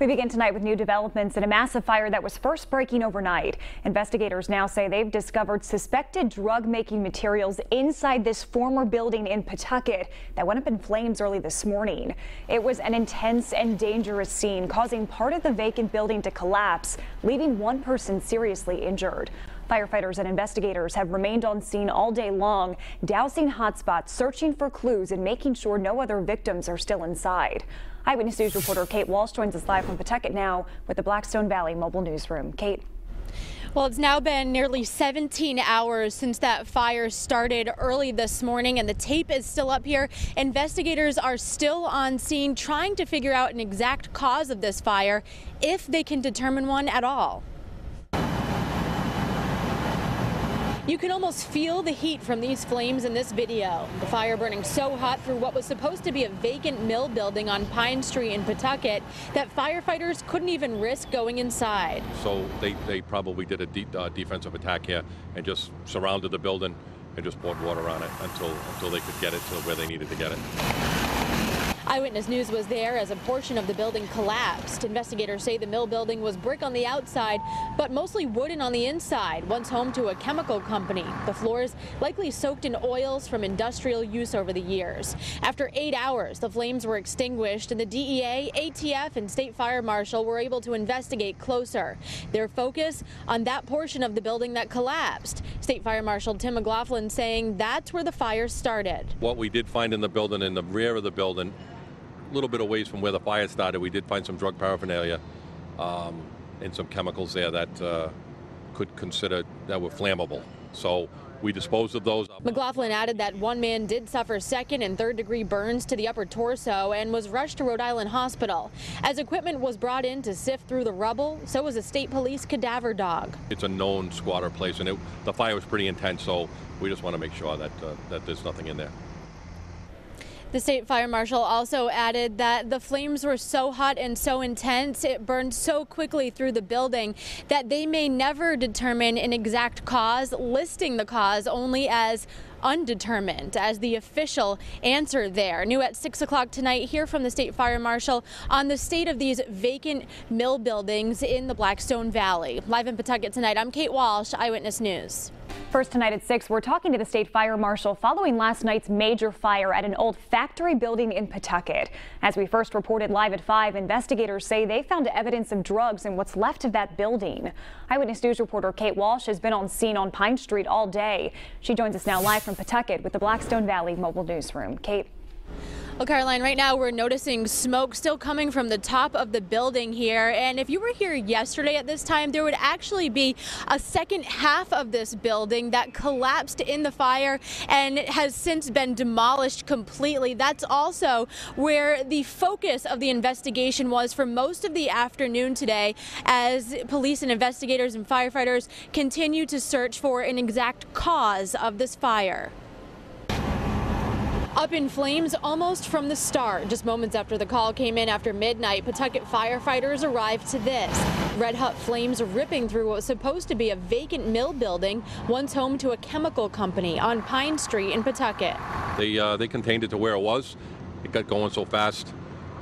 We begin tonight with new developments in a massive fire that was first breaking overnight. Investigators now say they've discovered suspected drug-making materials inside this former building in Pawtucket that went up in flames early this morning. It was an intense and dangerous scene, causing part of the vacant building to collapse, leaving one person seriously injured. Firefighters and investigators have remained on scene all day long, dousing hotspots, searching for clues, and making sure no other victims are still inside. Eyewitness News reporter Kate Walsh joins us live from Pawtucket now with the Blackstone Valley Mobile Newsroom. Kate. Well, it's now been nearly 17 hours since that fire started early this morning, and the tape is still up here. Investigators are still on scene trying to figure out an exact cause of this fire, if they can determine one at all. You can almost feel the heat from these flames in this video. The fire burning so hot through what was supposed to be a vacant mill building on Pine Street in Pawtucket that firefighters couldn't even risk going inside. So they probably did a defensive attack here and just surrounded the building and just poured water on it until they could get it to where they needed to get it. Eyewitness News was there as a portion of the building collapsed. Investigators say the mill building was brick on the outside, but mostly wooden on the inside, once home to a chemical company. The floors likely soaked in oils from industrial use over the years. After 8 hours, the flames were extinguished, and the DEA, ATF, and State Fire Marshal were able to investigate closer. Their focus on that portion of the building that collapsed. State Fire Marshal Tim McLaughlin saying that's where the fire started. What we did find in the building, in the rear of the building, a little bit away from where the fire started, we did find some drug paraphernalia and some chemicals there that could consider that were flammable. So we disposed of those. McLaughlin added that one man did suffer second and third degree burns to the upper torso and was rushed to Rhode Island Hospital. As equipment was brought in to sift through the rubble, so was a state police cadaver dog. It's a known squatter place, and the fire was pretty intense, so we just want to make sure that there's nothing in there. The State Fire Marshal also added that the flames were so hot and so intense, it burned so quickly through the building that they may never determine an exact cause, listing the cause only as undetermined as the official answer there. New at 6 o'clock tonight, hear from the State Fire Marshal on the state of these vacant mill buildings in the Blackstone Valley. Live in Pawtucket tonight, I'm Kate Walsh, Eyewitness News. First tonight at 6, we're talking to the State Fire Marshal following last night's major fire at an old factory building in Pawtucket. As we first reported live at 5, investigators say they found evidence of drugs in what's left of that building. Eyewitness News reporter Kate Walsh has been on scene on Pine Street all day. She joins us now live from Pawtucket with the Blackstone Valley Mobile Newsroom. Kate. Well, Caroline, right now we're noticing smoke still coming from the top of the building here. And if you were here yesterday at this time, there would actually be a second half of this building that collapsed in the fire and it has since been demolished completely. That's also where the focus of the investigation was for most of the afternoon today, as police and investigators and firefighters continue to search for an exact cause of this fire. Up in flames almost from the start. Just moments after the call came in after midnight, Pawtucket firefighters arrived to this. Red hot flames ripping through what was supposed to be a vacant mill building, once home to a chemical company on Pine Street in Pawtucket. They contained it to where it was. It got going so fast.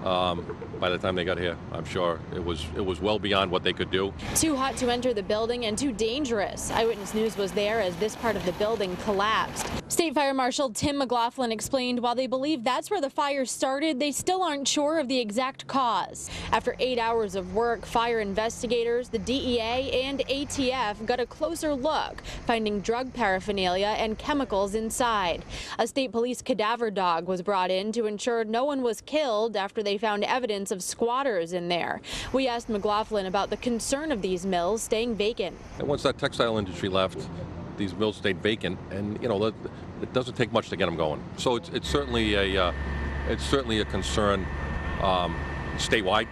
By the time they got here, I'm sure it was well beyond what they could do. Too hot to enter the building and too dangerous. Eyewitness News was there as this part of the building collapsed. State Fire Marshal Tim McLaughlin explained while they believe that's where the fire started, they still aren't sure of the exact cause. After 8 hours of work, fire investigators, the DEA, and ATF got a closer look, finding drug paraphernalia and chemicals inside. A state police cadaver dog was brought in to ensure no one was killed after they found evidence of squatters in there. We asked McLaughlin about the concern of these mills staying vacant. And once that textile industry left, these mills stayed vacant, and it doesn't take much to get them going. So it's certainly a concern statewide.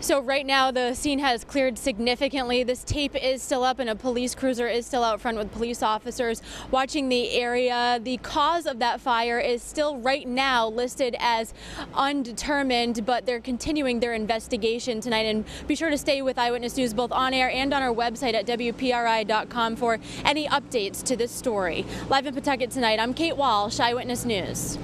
So right now the scene has cleared significantly. This tape is still up and a police cruiser is still out front with police officers watching the area. The cause of that fire is still right now listed as undetermined, but they're continuing their investigation tonight. And be sure to stay with Eyewitness News both on air and on our website at WPRI.com for any updates to this story. Live in Pawtucket tonight, I'm Kate Walsh, Eyewitness News.